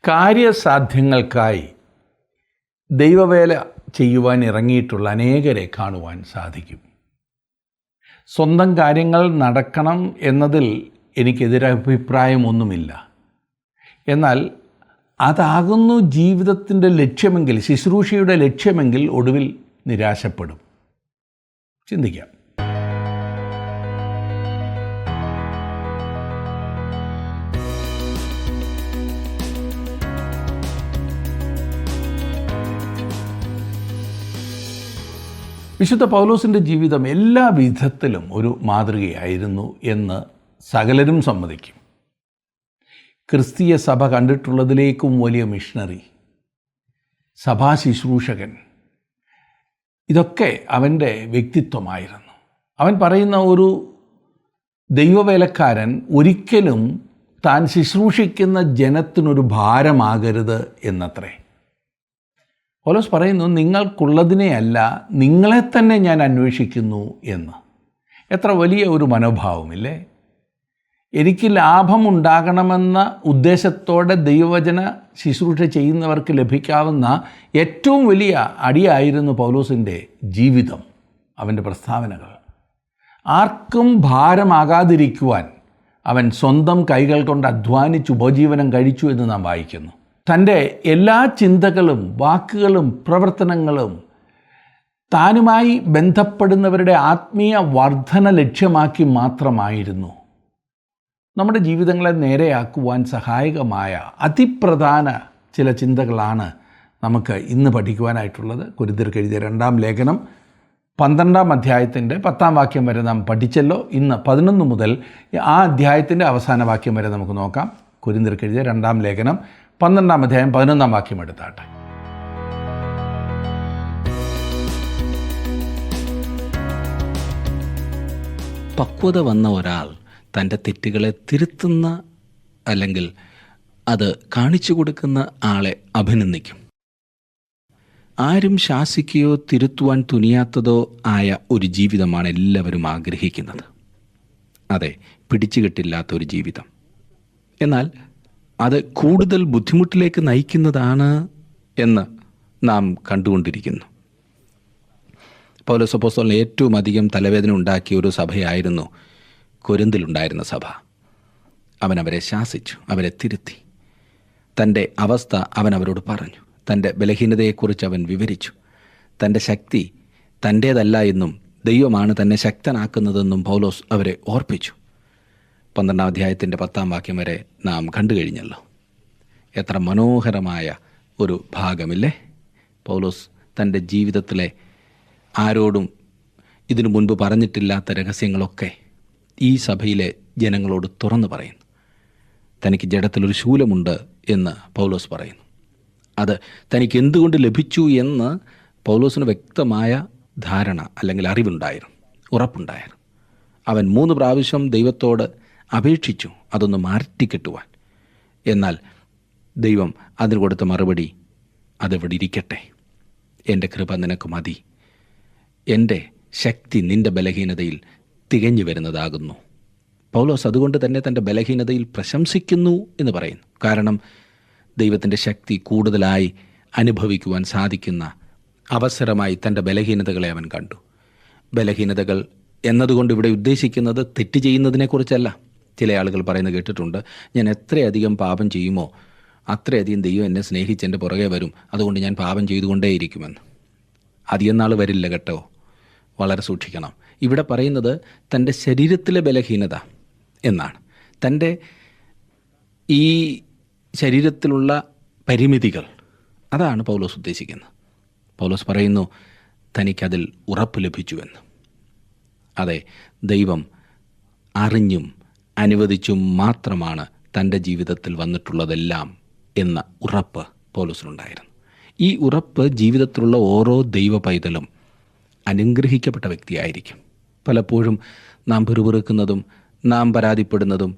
കാര്യസാധ്യങ്ങൾക്കായി ദൈവവേല ചെയ്യുവാൻ ഇറങ്ങിയിട്ടുള്ള അനേകരെ കാണുവാൻ സാധിക്കും. സ്വന്തം കാര്യങ്ങൾ നടക്കണം എന്നതിൽ എനിക്കെതിരഭിപ്രായമൊന്നുമില്ല. എന്നാൽ അതാകുന്നു ജീവിതത്തിൻ്റെ ലക്ഷ്യമെങ്കിൽ, ശുശ്രൂഷയുടെ ലക്ഷ്യമെങ്കിൽ ഒടുവിൽ നിരാശപ്പെടും. ചിന്തിക്കാം. വിശുദ്ധ പൗലോസിൻ്റെ ജീവിതം എല്ലാ വിധത്തിലും ഒരു മാതൃകയായിരുന്നു എന്ന് സകലരും സമ്മതിക്കും. ക്രിസ്തീയ സഭ കണ്ടിട്ടുള്ളതിലേക്കും വലിയ മിഷണറി, സഭാ ശുശ്രൂഷകൻ, ഇതൊക്കെ അവൻ്റെ വ്യക്തിത്വമായിരുന്നു. അവൻ പറയുന്ന ഒരു ദൈവവേലക്കാരൻ ഒരിക്കലും താൻ ശുശ്രൂഷിക്കുന്ന ജനത്തിനൊരു ഭാരമാകരുത് എന്നത്രേ. പൗലോസ് പറയുന്നു, നിങ്ങൾക്കുള്ളതിനെയല്ല നിങ്ങളെ തന്നെ ഞാൻ അന്വേഷിക്കുന്നു എന്ന്. എത്ര വലിയ ഒരു മനോഭാവമില്ലേ? എനിക്ക് ലാഭമുണ്ടാകണമെന്ന ഉദ്ദേശത്തോടെ ദൈവവചന ശുശ്രൂഷ ചെയ്യുന്നവർക്ക് ലഭിക്കാവുന്ന ഏറ്റവും വലിയ അടിയായിരുന്നു പൗലോസിൻ്റെ ജീവിതം, അവൻ്റെ പ്രസ്താവനകൾ. ആർക്കും ഭാരമാകാതിരിക്കുവാൻ അവൻ സ്വന്തം കൈകൾ കൊണ്ട് അധ്വാനിച്ച് ഉപജീവനം കഴിച്ചു എന്ന് നാം വായിക്കുന്നു. തൻ്റെ എല്ലാ ചിന്തകളും വാക്കുകളും പ്രവർത്തനങ്ങളും താനുമായി ബന്ധപ്പെടുന്നവരുടെ ആത്മീയ വർധന ലക്ഷ്യമാക്കി മാത്രമായിരുന്നു. നമ്മുടെ ജീവിതങ്ങളെ നേരെയാക്കുവാൻ സഹായകമായ അതിപ്രധാന ചില ചിന്തകളാണ് നമുക്ക് ഇന്ന് പഠിക്കുവാനായിട്ടുള്ളത്. കൊരിന്ത്യർക്ക് എഴുതിയ 2-ാം ലേഖനം 12-ാം അധ്യായത്തിൻ്റെ 10-ാം വാക്യം വരെ നാം പഠിച്ചല്ലോ. ഇന്ന് 11 മുതൽ ആ അധ്യായത്തിൻ്റെ അവസാന വാക്യം വരെ നമുക്ക് നോക്കാം. കൊരിന്ത്യർക്ക് എഴുതിയ 2-ാം ലേഖനം 12-ാം അധ്യായം 11-ാം വാക്യം എടുത്താട്ടെ. പക്വത വന്ന ഒരാൾ തൻ്റെ തെറ്റുകളെ തിരുത്തുന്ന അല്ലെങ്കിൽ അത് കാണിച്ചു കൊടുക്കുന്ന ആളെ അഭിനന്ദിക്കും. ആരും ശാസിക്കുകയോ തിരുത്തുവാൻ തുനിയാത്തതോ ആയ ഒരു ജീവിതമാണ് എല്ലാവരും ആഗ്രഹിക്കുന്നത്. അതെ, പിടിച്ചുകെട്ടില്ലാത്ത ഒരു ജീവിതം. എന്നാൽ അത് കൂടുതൽ ബുദ്ധിമുട്ടിലേക്ക് നയിക്കുന്നതാണ് എന്ന് നാം കണ്ടുകൊണ്ടിരിക്കുന്നു. പൗലോസ് അപ്പോസ്തലന് ഏറ്റവും അധികം തലവേദന ഉണ്ടാക്കിയ ഒരു സഭയായിരുന്നു കൊരിന്തിലുണ്ടായിരുന്ന സഭ. അവൻ അവരെ ശാസിച്ചു, അവരെ തിരുത്തി. തൻ്റെ അവസ്ഥ അവൻ അവരോട് പറഞ്ഞു. തൻ്റെ ബലഹീനതയെക്കുറിച്ച് അവൻ വിവരിച്ചു. തൻ്റെ ശക്തി തൻ്റേതല്ല എന്നും ദൈവമാണ് തന്നെ ശക്തനാക്കുന്നതെന്നും പൗലോസ് അവരെ ഓർപ്പിച്ചു. 12-ാം അധ്യായത്തിൻ്റെ 10-ാം വാക്യം വരെ നാം കണ്ടു കഴിഞ്ഞല്ലോ. എത്ര മനോഹരമായ ഒരു ഭാഗമില്ലേ? പൗലോസ് തൻ്റെ ജീവിതത്തിലെ ആരോടും ഇതിനു മുൻപ് പറഞ്ഞിട്ടില്ലാത്ത രഹസ്യങ്ങളൊക്കെ ഈ സഭയിലെ ജനങ്ങളോട് തുറന്നു പറയുന്നു. തനിക്ക് ജഡത്തിലൊരു ശൂലമുണ്ട് എന്ന് പൗലോസ് പറയുന്നു. അത് തനിക്ക് എന്തുകൊണ്ട് ലഭിച്ചു എന്ന് പൗലോസിന് വ്യക്തമായ ധാരണ അല്ലെങ്കിൽ അറിവുണ്ടായിരുന്നു, ഉറപ്പുണ്ടായിരുന്നു. അവൻ 3 പ്രാവശ്യം ദൈവത്തോട് അപേക്ഷിച്ചു അതൊന്ന് മാറ്റിക്കെട്ടുവാൻ. എന്നാൽ ദൈവം അതിന് കൊടുത്ത മറുപടി, അതെവിടെ ഇരിക്കട്ടെ, എൻ്റെ കൃപ നിനക്ക് മതി, എൻ്റെ ശക്തി നിൻ്റെ ബലഹീനതയിൽ തികഞ്ഞു വരുന്നതാകുന്നു. പൗലോസ് അതുകൊണ്ട് തന്നെ തൻ്റെ ബലഹീനതയിൽ പ്രശംസിക്കുന്നു എന്ന് പറയുന്നു. കാരണം ദൈവത്തിൻ്റെ ശക്തി കൂടുതലായി അനുഭവിക്കുവാൻ സാധിക്കുന്ന അവസരമായി തൻ്റെ ബലഹീനതകളെ അവൻ കണ്ടു. ബലഹീനതകൾ എന്നതുകൊണ്ട് ഇവിടെ ഉദ്ദേശിക്കുന്നത് തെറ്റ് ചെയ്യുന്നതിനെക്കുറിച്ചല്ല. ചില ആളുകൾ പറയുന്നത് കേട്ടിട്ടുണ്ട്, ഞാൻ എത്രയധികം പാപം ചെയ്യുമോ അത്രയധികം ദൈവം എന്നെ സ്നേഹിച്ച് എൻ്റെ പുറകെ വരും, അതുകൊണ്ട് ഞാൻ പാപം ചെയ്തുകൊണ്ടേയിരിക്കുമെന്ന്. അധികം നാൾ വരില്ല കേട്ടോ, വളരെ സൂക്ഷിക്കണം. ഇവിടെ പറയുന്നത് തൻ്റെ ശരീരത്തിലെ ബലഹീനത എന്നാണ്. തൻ്റെ ഈ ശരീരത്തിലുള്ള പരിമിതികൾ, അതാണ് പൗലോസ് ഉദ്ദേശിക്കുന്നത്. പൗലോസ് പറയുന്നു തനിക്കതിൽ ഉറപ്പ് ലഭിച്ചുവെന്ന്. അതെ, ദൈവം അറിഞ്ഞും അനുവദിച്ചും മാത്രമാണ് തൻ്റെ ജീവിതത്തിൽ വന്നിട്ടുള്ളതെല്ലാം എന്ന ഉറപ്പ് പൗലോസിനുണ്ടായിരുന്നു. ഈ ഉറപ്പ് ജീവിതത്തിലുള്ള ഓരോ ദൈവ പൈതലും അനുഗ്രഹിക്കപ്പെട്ട വ്യക്തിയായിരിക്കും. പലപ്പോഴും നാം പിറുപിറുക്കുന്നതും നാം പരാതിപ്പെടുന്നതും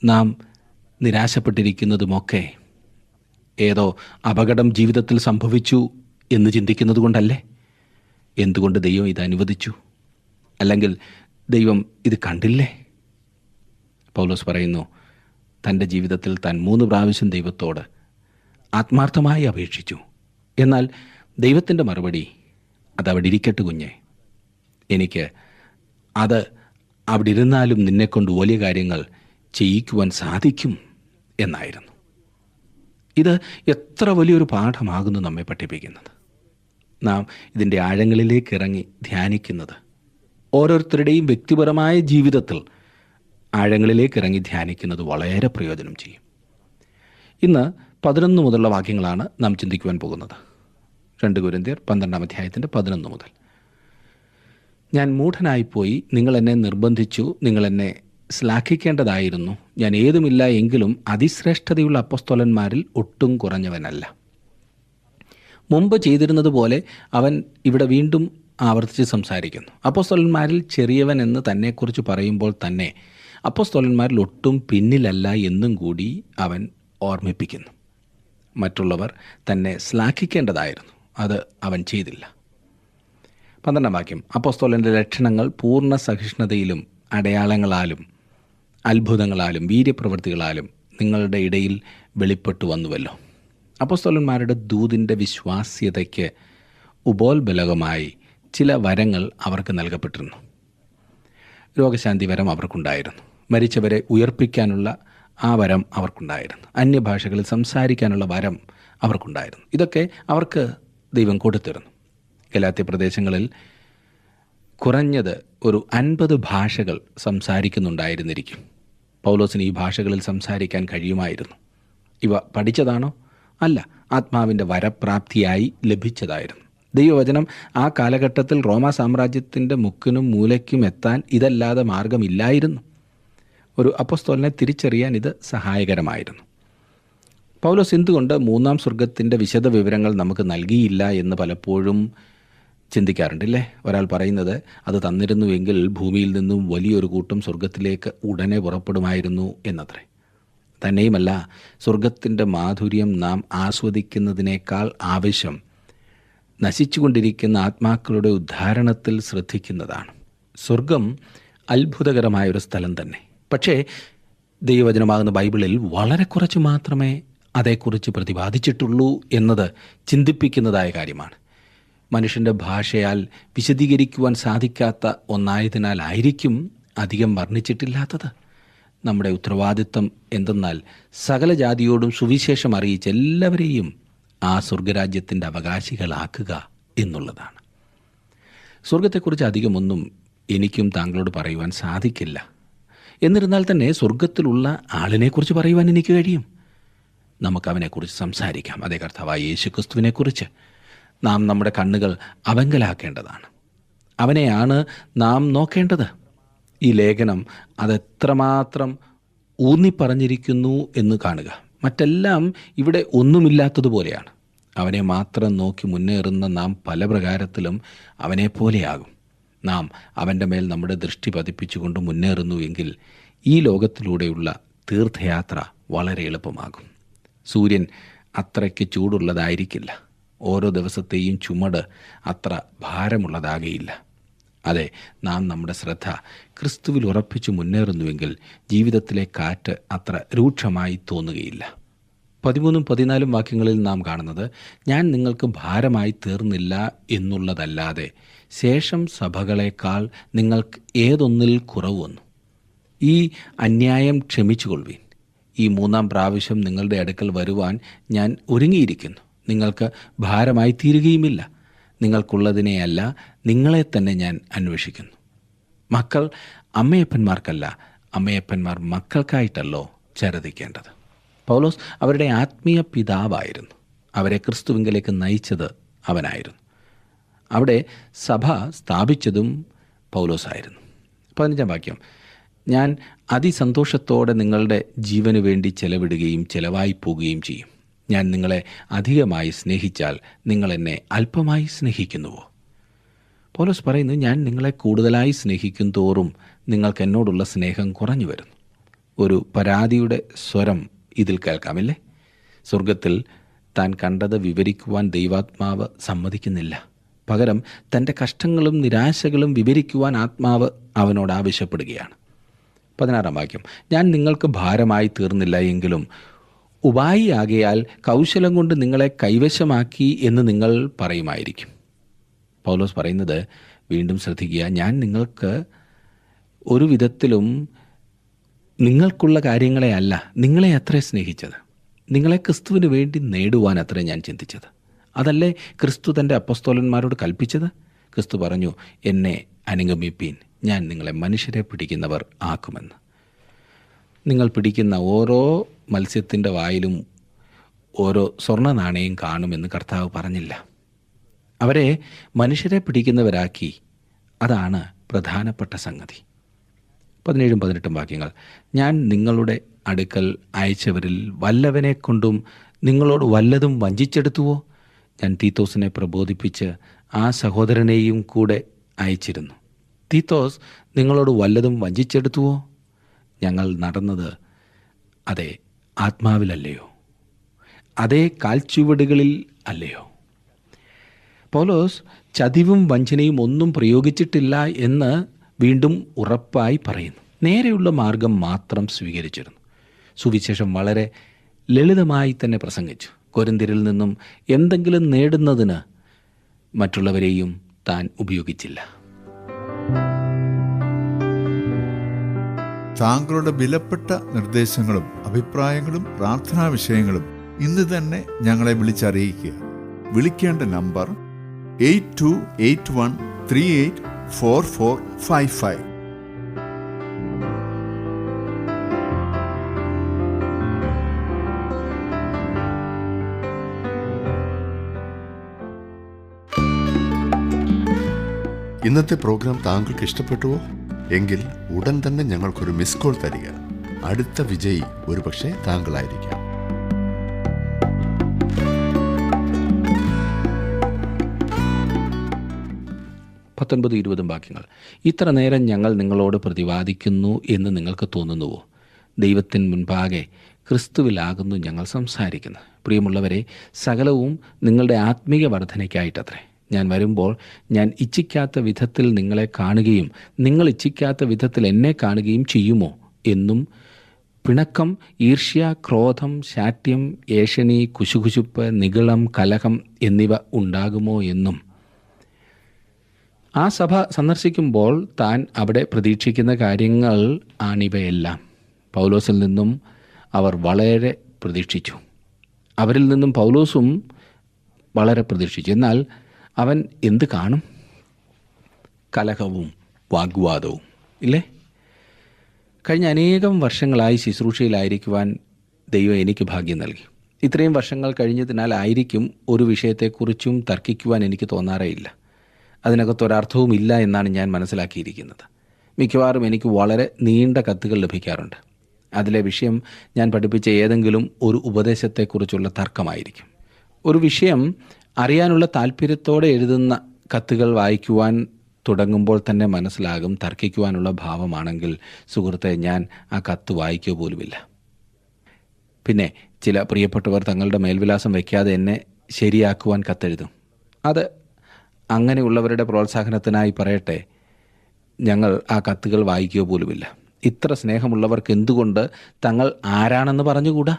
നാം നിരാശപ്പെട്ടിരിക്കുന്നതുമൊക്കെ ഏതോ അപകടം ജീവിതത്തിൽ സംഭവിച്ചു എന്ന് ചിന്തിക്കുന്നത് കൊണ്ടല്ലേ? എന്തുകൊണ്ട് ദൈവം ഇത് അനുവദിച്ചു? അല്ലെങ്കിൽ ദൈവം ഇത് കണ്ടില്ലേ? പൗലോസ് പറയുന്നു തൻ്റെ ജീവിതത്തിൽ താൻ 3 പ്രാവശ്യം ദൈവത്തോട് ആത്മാർത്ഥമായി അപേക്ഷിച്ചു. എന്നാൽ ദൈവത്തിൻ്റെ മറുപടി, അതവിടെ ഇരിക്കട്ടെ കുഞ്ഞെ, എനിക്ക് അത് അവിടെ ഇരുന്നാലും നിന്നെക്കൊണ്ട് വലിയ കാര്യങ്ങൾ ചെയ്യിക്കുവാൻ സാധിക്കും എന്നായിരുന്നു. ഇത് എത്ര വലിയൊരു പാഠമാകുന്നു നമ്മെ പഠിപ്പിക്കുന്നത്. നാം ഇതിൻ്റെ ആഴങ്ങളിലേക്ക് ഇറങ്ങി ധ്യാനിക്കുന്നത് ഓരോരുത്തരുടെയും വ്യക്തിപരമായ ജീവിതത്തിൽ ആഴങ്ങളിലേക്ക് ഇറങ്ങി ധ്യാനിക്കുന്നത് വളരെ പ്രയോജനം ചെയ്യും. ഇന്ന് 11 മുതലുള്ള വാക്യങ്ങളാണ് നാം ചിന്തിക്കുവാൻ പോകുന്നത്. 2 കൊരിന്ത്യർ 12 മുതൽ. ഞാൻ മൂഢനായിപ്പോയി, നിങ്ങൾ എന്നെ നിർബന്ധിച്ചു, നിങ്ങൾ എന്നെ ശ്ലാഘിക്കേണ്ടതായിരുന്നു. ഞാൻ ഏതുമില്ല എങ്കിലും അതിശ്രേഷ്ഠതയുള്ള അപ്പോസ്തലന്മാരിൽ ഒട്ടും കുറഞ്ഞവനല്ല. മുമ്പ് ചെയ്തിരുന്നത് പോലെ അവൻ ഇവിടെ വീണ്ടും ആവർത്തിച്ച് സംസാരിക്കുന്നു. അപ്പോസ്തലന്മാരിൽ ചെറിയവൻ എന്ന് തന്നെക്കുറിച്ച് പറയുമ്പോൾ തന്നെ അപ്പോസ്തലന്മാരിൽ ഒട്ടും പിന്നിലല്ല എന്നും കൂടി അവൻ ഓർമ്മിപ്പിക്കുന്നു. മറ്റുള്ളവർ തന്നെ ശ്ലാഘിക്കേണ്ടതായിരുന്നു, അത് അവൻ ചെയ്തില്ല. 12 വാക്യം. അപ്പോസ്തലൻ്റെ ലക്ഷണങ്ങൾ പൂർണ്ണ സഹിഷ്ണുതയിലും അടയാളങ്ങളാലും അത്ഭുതങ്ങളാലും വീര്യപ്രവൃത്തികളാലും നിങ്ങളുടെ ഇടയിൽ വെളിപ്പെട്ടു വന്നുവല്ലോ. അപ്പോസ്തലന്മാരുടെ ദൂതിൻ്റെ വിശ്വാസ്യതയ്ക്ക് ഉപോത്ബലകമായി ചില വരങ്ങൾ അവർക്ക് നൽകപ്പെട്ടിരുന്നു. രോഗശാന്തി വരം അവർക്കുണ്ടായിരുന്നു. മരിച്ചവരെ ഉയർപ്പിക്കാനുള്ള ആ വരം അവർക്കുണ്ടായിരുന്നു. അന്യഭാഷകളിൽ സംസാരിക്കാനുള്ള വരം അവർക്കുണ്ടായിരുന്നു. ഇതൊക്കെ അവർക്ക് ദൈവം കൊടുത്തിരുന്നു. ഗലാത്യ പ്രദേശങ്ങളിൽ കുറഞ്ഞത് ഒരു 50 ഭാഷകൾ സംസാരിക്കുന്നുണ്ടായിരുന്നിരിക്കും. പൗലോസിന് ഈ ഭാഷകളിൽ സംസാരിക്കാൻ കഴിയുമായിരുന്നു. ഇവ പഠിച്ചതാണോ? അല്ല, ആത്മാവിൻ്റെ വരപ്രാപ്തിയായി ലഭിച്ചതായിരുന്നു. ദൈവവചനം ആ കാലഘട്ടത്തിൽ റോമാ സാമ്രാജ്യത്തിൻ്റെ മുക്കിനും മൂലയ്ക്കും എത്താൻ ഇതല്ലാതെ മാർഗമില്ലായിരുന്നു. ഒരു അപ്പോസ്തലനെ തിരിച്ചറിയാൻ ഇത് സഹായകരമായിരുന്നു. പൗലോസ് എന്തുകൊണ്ട് 3-ാം സ്വർഗത്തിൻ്റെ വിശദ വിവരങ്ങൾ നമുക്ക് നൽകിയില്ല എന്ന് പലപ്പോഴും ചിന്തിക്കാറുണ്ടല്ലേ. ഒരാൾ പറയുന്നത്, അത് തന്നിരുന്നുവെങ്കിൽ ഭൂമിയിൽ നിന്നും വലിയൊരു കൂട്ടം സ്വർഗത്തിലേക്ക് ഉടനെ പുറപ്പെടുമായിരുന്നു എന്നത്രേ. തന്നെയുമല്ല, സ്വർഗത്തിൻ്റെ മാധുര്യം നാം ആസ്വദിക്കുന്നതിനേക്കാൾ ആവശ്യം നശിച്ചുകൊണ്ടിരിക്കുന്ന ആത്മാക്കളുടെ ഉദ്ധാരണത്തിൽ ശ്രദ്ധിക്കുന്നതാണ്. സ്വർഗം അത്ഭുതകരമായൊരു സ്ഥലം തന്നെ. പക്ഷേ ദൈവവചനമാകുന്ന ബൈബിളിൽ വളരെ കുറച്ച് മാത്രമേ അതേക്കുറിച്ച് പ്രതിപാദിച്ചിട്ടുള്ളൂ എന്നത് ചിന്തിപ്പിക്കുന്നതായ കാര്യമാണ്. മനുഷ്യൻ്റെ ഭാഷയാൽ വിശദീകരിക്കുവാൻ സാധിക്കാത്ത ഒന്നായതിനാലായിരിക്കും അധികം വർണ്ണിച്ചിട്ടില്ലാത്തത്. നമ്മുടെ ഉത്തരവാദിത്വം എന്തെന്നാൽ സകല ജാതിയോടും സുവിശേഷം അറിയിച്ച് എല്ലാവരെയും ആ സ്വർഗരാജ്യത്തിൻ്റെ അവകാശികളാക്കുക എന്നുള്ളതാണ്. സ്വർഗത്തെക്കുറിച്ച് അധികമൊന്നും എനിക്കും താങ്കളോട് പറയുവാൻ സാധിക്കില്ല. എന്നിരുന്നാൽ തന്നെ സ്വർഗത്തിലുള്ള ആളിനെക്കുറിച്ച് പറയുവാൻ എനിക്ക് കഴിയും. നമുക്കവനെക്കുറിച്ച് സംസാരിക്കാം. അതേ കർത്താവായ യേശുക്രിസ്തുവിനെക്കുറിച്ച്. നാം നമ്മുടെ കണ്ണുകൾ അവങ്കലാക്കേണ്ടതാണ്. അവനെയാണ് നാം നോക്കേണ്ടത്. ഈ ലേഖനം അതെത്രമാത്രം ഊന്നിപ്പറഞ്ഞിരിക്കുന്നു എന്ന് കാണുക. മറ്റെല്ലാം ഇവിടെ ഒന്നുമില്ലാത്തതുപോലെയാണ്. അവനെ മാത്രം നോക്കി മുന്നേറുന്ന നാം പല പ്രകാരത്തിലും അവനെപ്പോലെയാകും. നാം അവൻ്റെ മേൽ നമ്മുടെ ദൃഷ്ടി പതിപ്പിച്ചുകൊണ്ട് മുന്നേറുന്നുവെങ്കിൽ ഈ ലോകത്തിലൂടെയുള്ള തീർത്ഥയാത്ര വളരെ എളുപ്പമാകും. സൂര്യൻ അത്രയ്ക്ക് ചൂടുള്ളതായിരിക്കില്ല. ഓരോ ദിവസത്തെയും ചുമട് അത്ര ഭാരമുള്ളതാകയില്ല. അതെ, നാം നമ്മുടെ ശ്രദ്ധ ക്രിസ്തുവിൽ ഉറപ്പിച്ചു മുന്നേറുന്നുവെങ്കിൽ ജീവിതത്തിലെ കാറ്റ് അത്ര രൂക്ഷമായി തോന്നുകയില്ല. 13-14 വാക്യങ്ങളിൽ നാം കാണുന്നത്, ഞാൻ നിങ്ങൾക്ക് ഭാരമായി തീർന്നില്ല എന്നുള്ളതല്ലാതെ ശേഷം സഭകളേക്കാൾ നിങ്ങൾക്ക് ഏതൊന്നിൽ കുറവ് വന്നു. ഈ അന്യായം ക്ഷമിച്ചുകൊള്ളുവീൻ. ഈ 3-ാം പ്രാവശ്യം നിങ്ങളുടെ അടുക്കൽ വരുവാൻ ഞാൻ ഒരുങ്ങിയിരിക്കുന്നു. നിങ്ങൾക്ക് ഭാരമായി തീരുകയുമില്ല. നിങ്ങൾക്കുള്ളതിനെയല്ല, നിങ്ങളെ തന്നെ ഞാൻ അന്വേഷിക്കുന്നു. മക്കൾ അമ്മയപ്പന്മാർക്കല്ല, അമ്മയപ്പന്മാർ മക്കൾക്കായിട്ടല്ലോ ചരദിക്കേണ്ടത്. പൗലോസ് അവരുടെ ആത്മീയ പിതാവായിരുന്നു. അവരെ ക്രിസ്തുവിങ്കലേക്ക് നയിച്ചത് അവനായിരുന്നു. അവിടെ സഭ സ്ഥാപിച്ചതും പൗലോസായിരുന്നു. 15-ാം വാക്യം. ഞാൻ അതിസന്തോഷത്തോടെ നിങ്ങളുടെ ജീവന് വേണ്ടി ചെലവിടുകയും ചെലവായി പോകുകയും ചെയ്യും. ഞാൻ നിങ്ങളെ അധികമായി സ്നേഹിച്ചാൽ നിങ്ങൾ എന്നെ അല്പമായി സ്നേഹിക്കുന്നുവോ? പൗലോസ് പറയുന്നു, ഞാൻ നിങ്ങളെ കൂടുതലായി സ്നേഹിക്കും തോറും നിങ്ങൾക്ക് എന്നോടുള്ള സ്നേഹം കുറഞ്ഞു വരുന്നു. ഒരു പരാതിയുടെ സ്വരം ഇതിൽ കേൾക്കാമില്ലേ? സ്വർഗത്തിൽ താൻ കണ്ടത് വിവരിക്കുവാൻ ദൈവാത്മാവ് സമ്മതിക്കുന്നില്ല. പകരം തൻ്റെ കഷ്ടങ്ങളും നിരാശകളും വിവരിക്കുവാൻ ആത്മാവ് അവനോട് ആവശ്യപ്പെടുകയാണ്. 16-ാം വാക്യം. ഞാൻ നിങ്ങൾക്ക് ഭാരമായി തീർന്നില്ല എങ്കിലും ഉപായിയാകയാൽ കൗശലം കൊണ്ട് നിങ്ങളെ കൈവശമാക്കി എന്ന് നിങ്ങൾ പറയുമായിരിക്കും. പൗലോസ് പറയുന്നത് വീണ്ടും ശ്രദ്ധിക്കുക, ഞാൻ നിങ്ങൾക്ക് ഒരു വിധത്തിലും നിങ്ങൾക്കുള്ള കാര്യങ്ങളെ അല്ല, നിങ്ങളെ അത്രേ സ്നേഹിച്ചത്, നിങ്ങളെ ക്രിസ്തുവിന് വേണ്ടി നേടുവാൻ അത്രേ ഞാൻ ചിന്തിച്ചത്. അതല്ലേ ക്രിസ്തു തൻ്റെ അപ്പസ്തോലന്മാരോട് കൽപ്പിച്ചത്? ക്രിസ്തു പറഞ്ഞു, എന്നെ അനുഗമിപ്പീൻ, ഞാൻ നിങ്ങളെ മനുഷ്യരെ പിടിക്കുന്നവർ ആക്കുമെന്ന്. നിങ്ങൾ പിടിക്കുന്ന ഓരോ മത്സ്യത്തിൻ്റെ വായിലും ഓരോ സ്വർണ്ണ നാണയം കാണുമെന്ന് കർത്താവ് പറഞ്ഞില്ല. അവരെ മനുഷ്യരെ പിടിക്കുന്നവരാക്കി. അതാണ് പ്രധാനപ്പെട്ട സംഗതി. 17-18 വാക്യങ്ങൾ. ഞാൻ നിങ്ങളുടെ അടുക്കൽ അയച്ചവരിൽ വല്ലവനെ കൊണ്ടും നിങ്ങളോട് വല്ലതും വഞ്ചിച്ചെടുത്തുവോ? ഞാൻ തീത്തോസിനെ പ്രബോധിപ്പിച്ച് ആ സഹോദരനെയും കൂടെ അയച്ചിരുന്നു. തീത്തോസ് നിങ്ങളോട് വല്ലതും വഞ്ചിച്ചെടുത്തുവോ? ഞങ്ങൾ നടന്നത് അതേ ആത്മാവിലല്ലയോ? അതേ കാൽച്ചുവടുകളിൽ അല്ലയോ? പൗലോസ് ചതിവും വഞ്ചനയും ഒന്നും പ്രയോഗിച്ചിട്ടില്ല എന്ന് വീണ്ടും ഉറപ്പായി പറയുന്നു. നേരെയുള്ള മാർഗം മാത്രം സ്വീകരിച്ചിരുന്നു. സുവിശേഷം വളരെ ലളിതമായി തന്നെ പ്രസംഗിച്ചു. കൊരിന്ത്യരിൽ നിന്നും എന്തെങ്കിലും നേടുന്നതിന് മറ്റുള്ളവരെയും താൻ ഉപയോഗിച്ചില്ല. താങ്കളുടെ വിലപ്പെട്ട നിർദ്ദേശങ്ങളും അഭിപ്രായങ്ങളും പ്രാർത്ഥനാ വിഷയങ്ങളും ഇന്ന് തന്നെ ഞങ്ങളെ വിളിച്ചറിയിക്കുക. വിളിക്കേണ്ട നമ്പർ 8281384455. ഇന്നത്തെ പ്രോഗ്രാം താങ്കൾക്ക് ഇഷ്ടപ്പെട്ടുവോ? എങ്കിൽ ഉടൻ തന്നെ ഞങ്ങൾക്കൊരു മിസ് കോൾ തരിക. അടുത്ത വിജയി ഒരുപക്ഷെ താങ്കളായിരിക്കാം. 19-20 വാക്യങ്ങൾ. ഇത്ര നേരം ഞങ്ങൾ നിങ്ങളോട് പ്രതിവാദിക്കുന്നു എന്ന് നിങ്ങൾക്ക് തോന്നുന്നുവോ? ദൈവത്തിന് മുൻപാകെ ക്രിസ്തുവിലാകുന്നു ഞങ്ങൾ സംസാരിക്കുന്നത്. പ്രിയമുള്ളവരെ, സകലവും നിങ്ങളുടെ ആത്മീയ വർധനയ്ക്കായിട്ടത്രേ. ഞാൻ വരുമ്പോൾ ഞാൻ ഇച്ഛിക്കാത്ത വിധത്തിൽ നിങ്ങളെ കാണുകയും നിങ്ങൾ ഇച്ഛിക്കാത്ത വിധത്തിൽ എന്നെ കാണുകയും ചെയ്യുമോ എന്നും പിണക്കം, ഈർഷ്യ, ക്രോധം, ശാഠ്യം, ഏഷണി, കുശുകുശുപ്പ്, നിഗളം, കലഹം എന്നിവ ഉണ്ടാകുമോ എന്നും. ആ സഭ സന്ദർശിക്കുമ്പോൾ താൻ അവിടെ പ്രതീക്ഷിക്കുന്ന കാര്യങ്ങൾ ആണിവയെല്ലാം. പൗലോസിൽ നിന്നും അവർ വളരെ പ്രതീക്ഷിച്ചു. അവരിൽ നിന്നും പൗലോസും വളരെ പ്രതീക്ഷിച്ചു. എന്നാൽ അവൻ എന്ത് കാണും? കലഹവും വാഗ്വാദവും, ഇല്ലേ? കഴിഞ്ഞ അനേകം വർഷങ്ങളായി ശുശ്രൂഷയിലായിരിക്കുവാൻ ദൈവം എനിക്ക് ഭാഗ്യം നൽകി. ഇത്രയും വർഷങ്ങൾ കഴിഞ്ഞതിനാലായിരിക്കും ഒരു വിഷയത്തെക്കുറിച്ചും തർക്കിക്കുവാൻ എനിക്ക് തോന്നാറേയില്ല. അതിനകത്തൊരർത്ഥവും ഇല്ല എന്നാണ് ഞാൻ മനസ്സിലാക്കിയിരിക്കുന്നത്. മിക്കവാറും എനിക്ക് വളരെ നീണ്ട കത്തുകൾ ലഭിക്കാറുണ്ട്. അതിലെ വിഷയം ഞാൻ പഠിപ്പിച്ച ഏതെങ്കിലും ഒരു ഉപദേശത്തെക്കുറിച്ചുള്ള തർക്കമായിരിക്കും. ഒരു വിഷയം അറിയാനുള്ള താല്പര്യത്തോടെ എഴുതുന്ന കത്തുകൾ വായിക്കുവാൻ തുടങ്ങുമ്പോൾ തന്നെ മനസ്സിലാകും തർക്കിക്കുവാനുള്ള ഭാവമാണെങ്കിൽ സുഹൃത്തെ, ഞാൻ ആ കത്ത് വായിക്കുക പോലുമില്ല. പിന്നെ ചില പ്രിയപ്പെട്ടവർ തങ്ങളുടെ മേൽവിലാസം വയ്ക്കാതെ എന്നെ ശരിയാക്കുവാൻ കത്തെഴുതും. അത് അങ്ങനെയുള്ളവരുടെ പ്രോത്സാഹനത്തിനായി പറയട്ടെ, ഞങ്ങൾ ആ കത്തുകൾ വായിക്കുക പോലുമില്ല. ഇത്ര സ്നേഹമുള്ളവർക്ക് എന്തുകൊണ്ട് തങ്ങൾ ആരാണെന്ന് പറഞ്ഞുകൂടാ?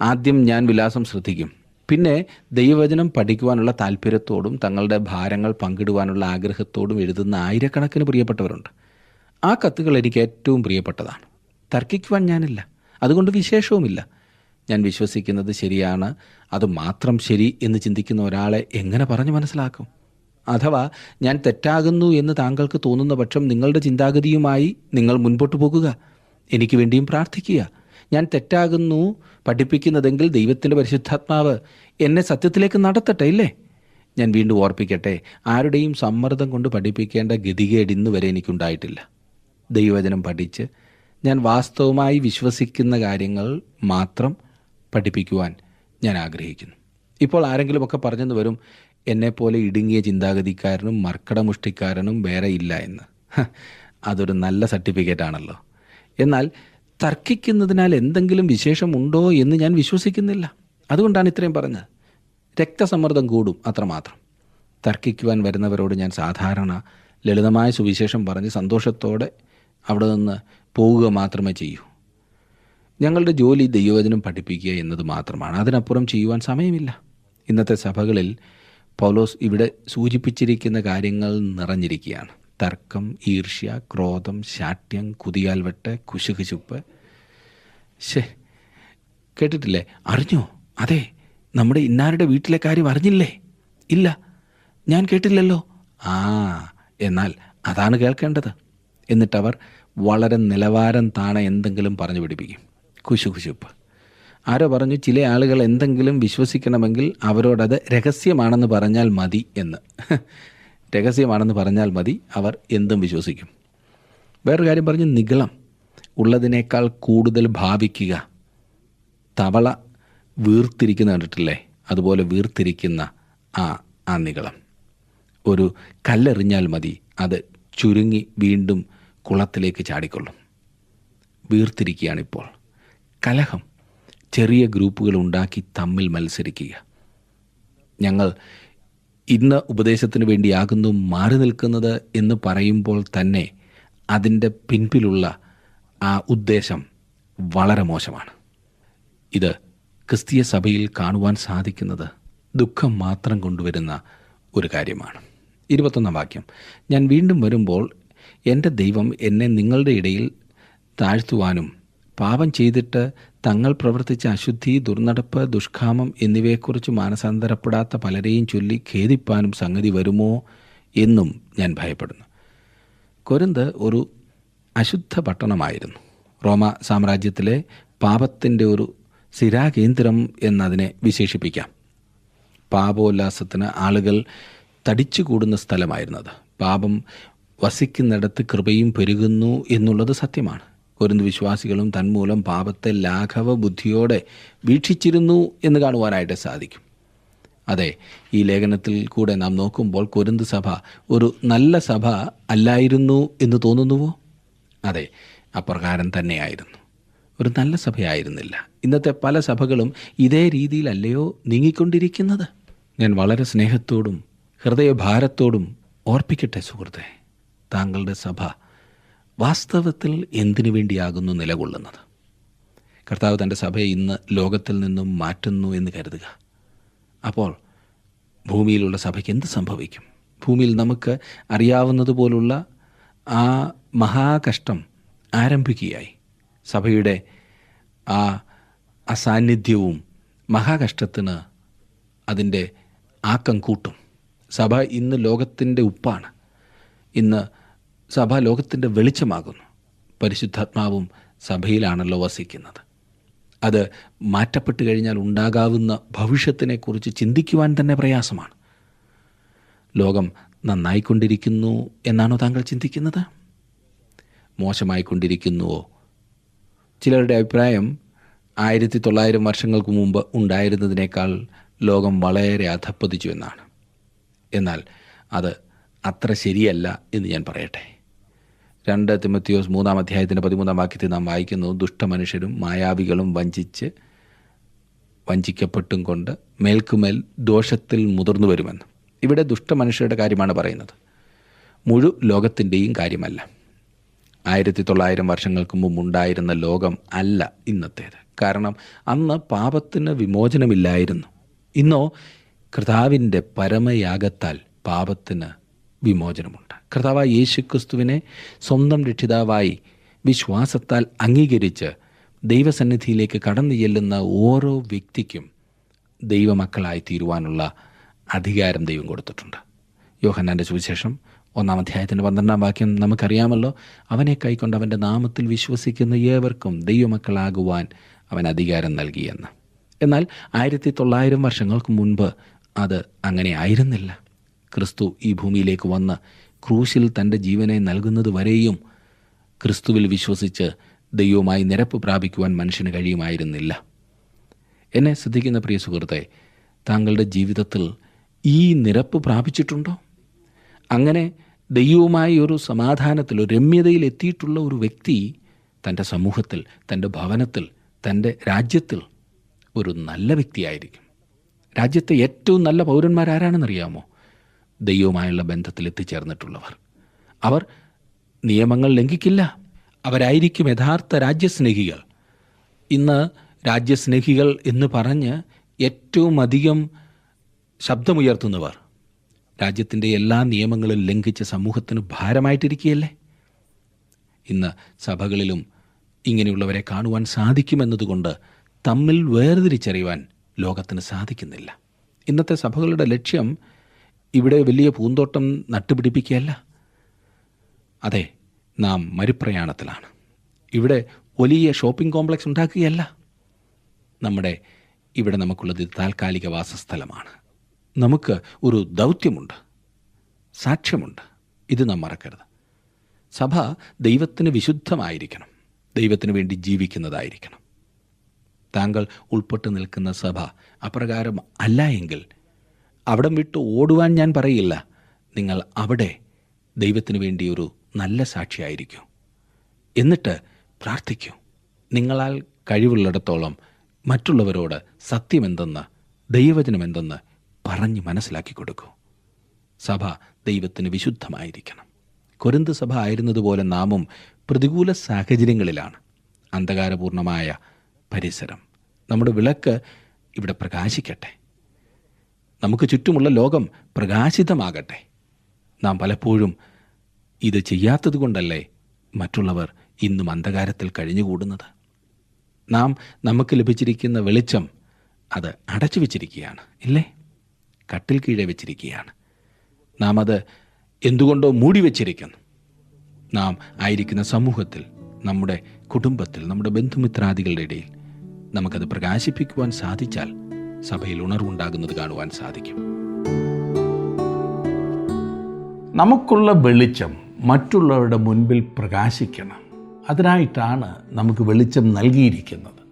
ആദ്യം ഞാൻ വിലാസം ശ്രദ്ധിക്കും. പിന്നെ ദൈവവചനം പഠിക്കുവാനുള്ള താല്പര്യത്തോടും തങ്ങളുടെ ഭാരങ്ങൾ പങ്കിടുവാനുള്ള ആഗ്രഹത്തോടും എഴുതുന്ന ആയിരക്കണക്കിന് പ്രിയപ്പെട്ടവരുണ്ട്. ആ കത്തുകൾ എനിക്ക് ഏറ്റവും പ്രിയപ്പെട്ടതാണ്. തർക്കിക്കുവാൻ ഞാനില്ല, അതുകൊണ്ട് വിശേഷവുമില്ല. ഞാൻ വിശ്വസിക്കുന്നത് ശരിയാണ്, അത് മാത്രം ശരി എന്ന് ചിന്തിക്കുന്ന ഒരാളെ എങ്ങനെ പറഞ്ഞു മനസ്സിലാക്കും? അഥവാ ഞാൻ തെറ്റാകുന്നു എന്ന് താങ്കൾക്ക് തോന്നുന്ന പക്ഷം നിങ്ങളുടെ ചിന്താഗതിയുമായി നിങ്ങൾ മുൻപോട്ട് പോകുക. എനിക്ക് വേണ്ടിയും പ്രാർത്ഥിക്കുക. ഞാൻ തെറ്റാകുന്നു പഠിപ്പിക്കുന്നതെങ്കിൽ ദൈവത്തിൻ്റെ പരിശുദ്ധാത്മാവ് എന്നെ സത്യത്തിലേക്ക് നടത്തട്ടെ, ഇല്ലേ? ഞാൻ വീണ്ടും ഓർപ്പിക്കട്ടെ, ആരുടെയും സമ്മർദ്ദം കൊണ്ട് പഠിപ്പിക്കേണ്ട ഗതികേട് ഇന്ന് വരെ എനിക്കുണ്ടായിട്ടില്ല. ദൈവവചനം പഠിച്ച് ഞാൻ വാസ്തവമായി വിശ്വസിക്കുന്ന കാര്യങ്ങൾ മാത്രം പഠിപ്പിക്കുവാൻ ഞാൻ ആഗ്രഹിക്കുന്നു. ഇപ്പോൾ ആരെങ്കിലുമൊക്കെ പറഞ്ഞെന്ന് വരും, എന്നെപ്പോലെ ഇടുങ്ങിയ ചിന്താഗതിക്കാരനും മർക്കടമുഷ്ടിക്കാരനും വേറെ ഇല്ല എന്ന്. അതൊരു നല്ല സർട്ടിഫിക്കറ്റാണല്ലോ. എന്നാൽ തർക്കിക്കുന്നതിനാൽ എന്തെങ്കിലും വിശേഷമുണ്ടോ എന്ന് ഞാൻ വിശ്വസിക്കുന്നില്ല. അതുകൊണ്ടാണ് ഇത്രയും പറഞ്ഞത്. രക്തസമ്മർദ്ദം കൂടും, അത്രമാത്രം. തർക്കിക്കുവാൻ വരുന്നവരോട് ഞാൻ സാധാരണ ലളിതമായ സുവിശേഷം പറഞ്ഞ് സന്തോഷത്തോടെ അവിടെ നിന്ന് പോവുക മാത്രമേ ചെയ്യൂ. ഞങ്ങളുടെ ജോലി ദൈവവചനം പഠിപ്പിക്കുക എന്നത് മാത്രമാണ്. അതിനപ്പുറം ചെയ്യുവാൻ സമയമില്ല. ഇന്നത്തെ സഭകളിൽ പൗലോസ് ഇവിടെ സൂചിപ്പിച്ചിരിക്കുന്ന കാര്യങ്ങൾ നിറഞ്ഞിരിക്കുകയാണ്. തർക്കം, ഈർഷ്യ, ക്രോധം, ശാഠ്യം, കുതിയാൽവെട്ട്, കുശുകുശുപ്പ്. കേട്ടിട്ടില്ലേ? അറിഞ്ഞോ? അതെ, നമ്മുടെ ഇന്നാരുടെ വീട്ടിലെ കാര്യം അറിഞ്ഞില്ലേ? ഇല്ല, ഞാൻ കേട്ടില്ലല്ലോ. എന്നാൽ അതാണ് കേൾക്കേണ്ടത്. എന്നിട്ടവർ വളരെ നിലവാരം താണ എന്തെങ്കിലും പറഞ്ഞു പിടിപ്പിക്കും. കുശുകുശുപ്പ്. ആരോ പറഞ്ഞു, ചില ആളുകൾ എന്തെങ്കിലും വിശ്വസിക്കണമെങ്കിൽ അവരോടത് രഹസ്യമാണെന്ന് പറഞ്ഞാൽ മതി എന്ന്. രഹസ്യമാണെന്ന് പറഞ്ഞാൽ മതി, അവർ എന്തും വിശ്വസിക്കും. വേറൊരു കാര്യം പറഞ്ഞു, നിഗളം. ഉള്ളതിനേക്കാൾ കൂടുതൽ ഭാവിക്കുക. തവള വീർത്തിരിക്കുന്ന കണ്ടിട്ടില്ലേ? അതുപോലെ വീർത്തിരിക്കുന്ന ആ നിഗളം. ഒരു കല്ലെറിഞ്ഞാൽ മതി, അത് ചുരുങ്ങി വീണ്ടും കുളത്തിലേക്ക് ചാടിക്കൊള്ളും. വീർത്തിരിക്കുകയാണിപ്പോൾ. കലഹം. ചെറിയ ഗ്രൂപ്പുകൾ ഉണ്ടാക്കി തമ്മിൽ മത്സരിക്കുക. ഞങ്ങൾ ഇന്ന് ഉപദേശത്തിന് വേണ്ടിയാകുന്നു മാറി നിൽക്കുന്നത് എന്ന് പറയുമ്പോൾ തന്നെ അതിൻ്റെ പിൻപിലുള്ള ആ ഉദ്ദേശം വളരെ മോശമാണ്. ഇത് ക്രിസ്തീയ സഭയിൽ കാണുവാൻ സാധിക്കുന്നത് ദുഃഖം മാത്രം കൊണ്ടുവരുന്ന ഒരു കാര്യമാണ്. 21 വാക്യം, ഞാൻ വീണ്ടും വരുമ്പോൾ എൻ്റെ ദൈവം എന്നെ നിങ്ങളുടെ ഇടയിൽ താഴ്ത്തുവാനും പാപം ചെയ്തിട്ട് തങ്ങൾ പ്രവർത്തിച്ച അശുദ്ധി, ദുർനടപ്പ്, ദുഷ്കാമം എന്നിവയെക്കുറിച്ച് മാനസാന്തരപ്പെടാത്ത പലരെയും ചൊല്ലി ഖേദിപ്പാനും സംഗതി വരുമോ എന്നും ഞാൻ ഭയപ്പെടുന്നു. കൊരിന്ത് ഒരു അശുദ്ധ പട്ടണമായിരുന്നു. റോമ സാമ്രാജ്യത്തിലെ പാപത്തിൻ്റെ ഒരു സ്ഥിരാകേന്ദ്രം എന്നതിനെ വിശേഷിപ്പിക്കാം. പാപോല്ലാസത്തിന് ആളുകൾ തടിച്ചുകൂടുന്ന സ്ഥലമായിരുന്നത്. പാപം വസിക്കുന്നിടത്ത് കൃപയും പെരുകുന്നു എന്നുള്ളത് സത്യമാണ്. കൊരിന്ത് വിശ്വാസികളും തന്മൂലം പാപത്തെ ലാഘവ ബുദ്ധിയോടെ വീക്ഷിച്ചിരുന്നു എന്ന് കാണുവാനായിട്ട് സാധിക്കും. അതെ, ഈ ലേഖനത്തിൽ കൂടെ നാം നോക്കുമ്പോൾ കൊരിന്ത് സഭ ഒരു നല്ല സഭ അല്ലായിരുന്നു എന്ന് തോന്നുന്നുവോ? അതെ, അപ്രകാരം തന്നെയായിരുന്നു. ഒരു നല്ല സഭയായിരുന്നില്ല. ഇന്നത്തെ പല സഭകളും ഇതേ രീതിയിലല്ലയോ നീങ്ങിക്കൊണ്ടിരിക്കുന്നത്? ഞാൻ വളരെ സ്നേഹത്തോടും ഹൃദയഭാരത്തോടും ഓർപ്പിക്കട്ടെ സുഹൃത്തെ, താങ്കളുടെ സഭ വാസ്തവത്തിൽ എന്തിനു വേണ്ടിയാകുന്നു നിലകൊള്ളുന്നത്? കർത്താവ് തൻ്റെ സഭയെ ഇന്ന് ലോകത്തിൽ നിന്നും മാറ്റുന്നു എന്ന് കരുതുക. അപ്പോൾ ഭൂമിയിലുള്ള സഭയ്ക്ക് എന്ത് സംഭവിക്കും? ഭൂമിയിൽ നമുക്ക് അറിയാവുന്നതുപോലുള്ള ആ മഹാകഷ്ടം ആരംഭിക്കുകയായി. സഭയുടെ ആ അസാന്നിധ്യവും മഹാകഷ്ടത്തിന് അതിൻ്റെ ആക്കം കൂട്ടും. സഭ ഇന്ന് ലോകത്തിൻ്റെ ഉപ്പാണ്. ഇന്ന് സഭ ലോകത്തിൻ്റെ വെളിച്ചമാകുന്നു. പരിശുദ്ധാത്മാവും സഭയിലാണല്ലോ വസിക്കുന്നത്. അത് മാറ്റപ്പെട്ട് കഴിഞ്ഞാൽ ഉണ്ടാകാവുന്ന ഭവിഷ്യത്തിനെക്കുറിച്ച് ചിന്തിക്കുവാൻ തന്നെ പ്രയാസമാണ്. ലോകം നന്നായിക്കൊണ്ടിരിക്കുന്നു എന്നാണോ താങ്കൾ ചിന്തിക്കുന്നത്? മോശമായിക്കൊണ്ടിരിക്കുന്നുവോ? ചിലരുടെ അഭിപ്രായം 1900 വർഷങ്ങൾക്ക് മുമ്പ് ഉണ്ടായിരുന്നതിനേക്കാൾ ലോകം വളരെ അധപ്പതിച്ചു എന്നാണ്. എന്നാൽ അത് അത്ര ശരിയല്ല എന്ന് ഞാൻ പറയട്ടെ. 2 തിമോത്തിയോസ് 3 അധ്യായത്തിൻ്റെ 13 വാക്യത്തിൽ നാം വായിക്കുന്നു, ദുഷ്ടമനുഷ്യരും മായാവികളും വഞ്ചിക്കപ്പെട്ടും കൊണ്ട് മേൽക്കുമേൽ ദോഷത്തിൽ മുതിർന്നു വരുമെന്ന്. ഇവിടെ ദുഷ്ടമനുഷ്യരുടെ കാര്യമാണ് പറയുന്നത്, മുഴു ലോകത്തിൻ്റെയും കാര്യമല്ല. 1900 വർഷങ്ങൾക്ക് മുമ്പ് ഉണ്ടായിരുന്ന ലോകം അല്ല ഇന്നത്തേത്. കാരണം അന്ന് പാപത്തിന് വിമോചനമില്ലായിരുന്നു. ഇന്നോ കർത്താവിൻ്റെ പരമയാഗത്താൽ പാപത്തിന് വിമോചനമുണ്ട്. കർത്താവായ യേശുക്രിസ്തുവിനെ സ്വന്തം രക്ഷിതാവായി വിശ്വാസത്താൽ അംഗീകരിച്ച് ദൈവസന്നിധിയിലേക്ക് കടന്നു ചെല്ലുന്ന ഓരോ വ്യക്തിക്കും ദൈവമക്കളായി തീരുവാനുള്ള അധികാരം ദൈവം കൊടുത്തിട്ടുണ്ട്. യോഹന്നാൻ്റെ സുവിശേഷം 1 അധ്യായത്തിൻ്റെ 12 വാക്യം നമുക്കറിയാമല്ലോ, അവനെ കൈക്കൊണ്ട് അവൻ്റെ നാമത്തിൽ വിശ്വസിക്കുന്ന ഏവർക്കും ദൈവമക്കളാകുവാൻ അവൻ അധികാരം നൽകിയെന്ന്. എന്നാൽ 1900 വർഷങ്ങൾക്ക് മുൻപ് അത് അങ്ങനെ ആയിരുന്നില്ല. ക്രിസ്തു ഈ ഭൂമിയിലേക്ക് വന്ന് ക്രൂശിൽ തൻ്റെ ജീവനെ നൽകുന്നത് വരെയും ക്രിസ്തുവിൽ വിശ്വസിച്ച് ദൈവവുമായി നിരപ്പ് പ്രാപിക്കുവാൻ മനുഷ്യന് കഴിയുമായിരുന്നില്ല. എന്നെ ശ്രദ്ധിക്കുന്ന പ്രിയ സുഹൃത്തെ, താങ്കളുടെ ജീവിതത്തിൽ ഈ നിരപ്പ് പ്രാപിച്ചിട്ടുണ്ടോ? അങ്ങനെ ദൈവവുമായി ഒരു സമാധാനത്തിൽ, ഒരു രമ്യതയിൽ എത്തിയിട്ടുള്ള ഒരു വ്യക്തി തൻ്റെ സമൂഹത്തിൽ, തൻ്റെ ഭവനത്തിൽ, തൻ്റെ രാജ്യത്തിൽ ഒരു നല്ല വ്യക്തിയായിരിക്കും. രാജ്യത്തെ ഏറ്റവും നല്ല പൗരന്മാരാരാണെന്നറിയാമോ? ദൈവവുമായുള്ള ബന്ധത്തിൽ എത്തിച്ചേർന്നിട്ടുള്ളവർ. അവർ നിയമങ്ങൾ ലംഘിക്കില്ല. അവരായിരിക്കും യഥാർത്ഥ രാജ്യസ്നേഹികൾ. ഇന്ന് രാജ്യസ്നേഹികൾ എന്ന് പറഞ്ഞ് ഏറ്റവും അധികം ശബ്ദമുയർത്തുന്നവർ രാജ്യത്തിൻ്റെ എല്ലാ നിയമങ്ങളും ലംഘിച്ച് സമൂഹത്തിന് ഭാരമായിട്ടിരിക്കുകയല്ലേ? ഇന്ന് സഭകളിലും ഇങ്ങനെയുള്ളവരെ കാണുവാൻ സാധിക്കുമെന്നതുകൊണ്ട് തമ്മിൽ വേർതിരിച്ചറിയുവാൻ ലോകത്തിന് സാധിക്കുന്നില്ല. ഇന്നത്തെ സഭകളുടെ ലക്ഷ്യം ഇവിടെ വലിയ പൂന്തോട്ടം നട്ടുപിടിപ്പിക്കുകയല്ല. അതെ, നാം മരുപ്രയാണത്തിലാണ്. ഇവിടെ വലിയ ഷോപ്പിംഗ് കോംപ്ലക്സ് ഉണ്ടാക്കുകയല്ല. ഇവിടെ നമുക്കുള്ളത് താൽക്കാലിക വാസസ്ഥലമാണ്. നമുക്ക് ഒരു ദൗത്യമുണ്ട്, സാക്ഷ്യമുണ്ട്. ഇത് നാം മറക്കരുത്. സഭ ദൈവത്തിന് വിശുദ്ധമായിരിക്കണം, ദൈവത്തിന് വേണ്ടി ജീവിക്കുന്നതായിരിക്കണം. താങ്കൾ ഉൾപ്പെട്ട് നിൽക്കുന്ന സഭ അപ്രകാരം അല്ല എങ്കിൽ അവിടം വിട്ട് ഓടുവാൻ ഞാൻ പറയില്ല. നിങ്ങൾ അവിടെ ദൈവത്തിന് വേണ്ടി ഒരു നല്ല സാക്ഷിയായിരിക്കൂ. എന്നിട്ട് പ്രാർത്ഥിക്കൂ. നിങ്ങളാൽ കഴിവുള്ളിടത്തോളം മറ്റുള്ളവരോട് സത്യമെന്തെന്ന്, ദൈവവചനമെന്തെന്ന് പറഞ്ഞ് മനസ്സിലാക്കി കൊടുക്കൂ. സഭ ദൈവത്തിന് വിശുദ്ധമായിരിക്കണം. കൊരിന്ത് സഭ ആയിരുന്നതുപോലെ നാമും പ്രതികൂല സാഹചര്യങ്ങളിലാണ്. അന്ധകാരപൂർണമായ പരിസരം. നമ്മുടെ വിളക്ക് ഇവിടെ പ്രകാശിക്കട്ടെ. നമുക്ക് ചുറ്റുമുള്ള ലോകം പ്രകാശിതമാകട്ടെ. നാം പലപ്പോഴും ഇത് ചെയ്യാത്തത് കൊണ്ടല്ലേ മറ്റുള്ളവർ ഇന്നും അന്ധകാരത്തിൽ കഴിഞ്ഞുകൂടുന്നത്? നമുക്ക് ലഭിച്ചിരിക്കുന്ന വെളിച്ചം അത് അടച്ചു വച്ചിരിക്കുകയാണ്, ഇല്ലേ? കട്ടിൽ കീഴെ വെച്ചിരിക്കുകയാണ്. നാം അത് എന്തുകൊണ്ടോ മൂടി വച്ചിരിക്കുന്നു. നാം ആയിരിക്കുന്ന സമൂഹത്തിൽ, നമ്മുടെ കുടുംബത്തിൽ, നമ്മുടെ ബന്ധുമിത്രാദികളുടെ ഇടയിൽ നമുക്കത് പ്രകാശിപ്പിക്കുവാൻ സാധിച്ചാൽ സഭയിൽ ഉണർവുണ്ടാകുന്നത് കാണുവാൻ സാധിക്കും. നമുക്കുള്ള വെളിച്ചം മറ്റുള്ളവരുടെ മുൻപിൽ പ്രകാശിക്കണം. അതിനായിട്ടാണ് നമുക്ക് വെളിച്ചം നൽകിയിരിക്കുന്നത്.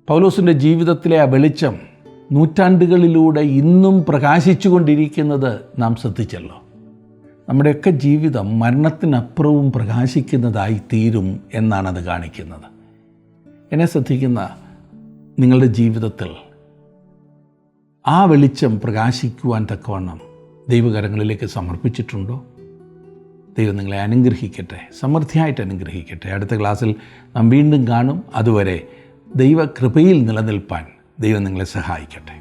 പൗലോസിൻ്റെ ജീവിതത്തിലെ ആ വെളിച്ചം നൂറ്റാണ്ടുകളിലൂടെ ഇന്നും പ്രകാശിച്ചു കൊണ്ടിരിക്കുന്നത് നാം ശ്രദ്ധിച്ചല്ലോ. നമ്മുടെയൊക്കെ ജീവിതം മരണത്തിനപ്പുറവും പ്രകാശിക്കുന്നതായി തീരും എന്നാണത് കാണിക്കുന്നത്. എന്നെ ശ്രദ്ധിക്കുന്ന നിങ്ങളുടെ ജീവിതത്തിൽ ആ വെളിച്ചം പ്രകാശിക്കുവാൻ തക്കവണ്ണം ദൈവകരങ്ങളിലേക്ക് സമർപ്പിച്ചിട്ടുണ്ടോ? ദൈവം നിങ്ങളെ അനുഗ്രഹിക്കട്ടെ, സമൃദ്ധിയായിട്ട് അനുഗ്രഹിക്കട്ടെ. അടുത്ത ക്ലാസ്സിൽ നാം വീണ്ടും കാണും. അതുവരെ ദൈവകൃപയിൽ നിലനിൽപ്പാൻ ദൈവം നിങ്ങളെ സഹായിക്കട്ടെ.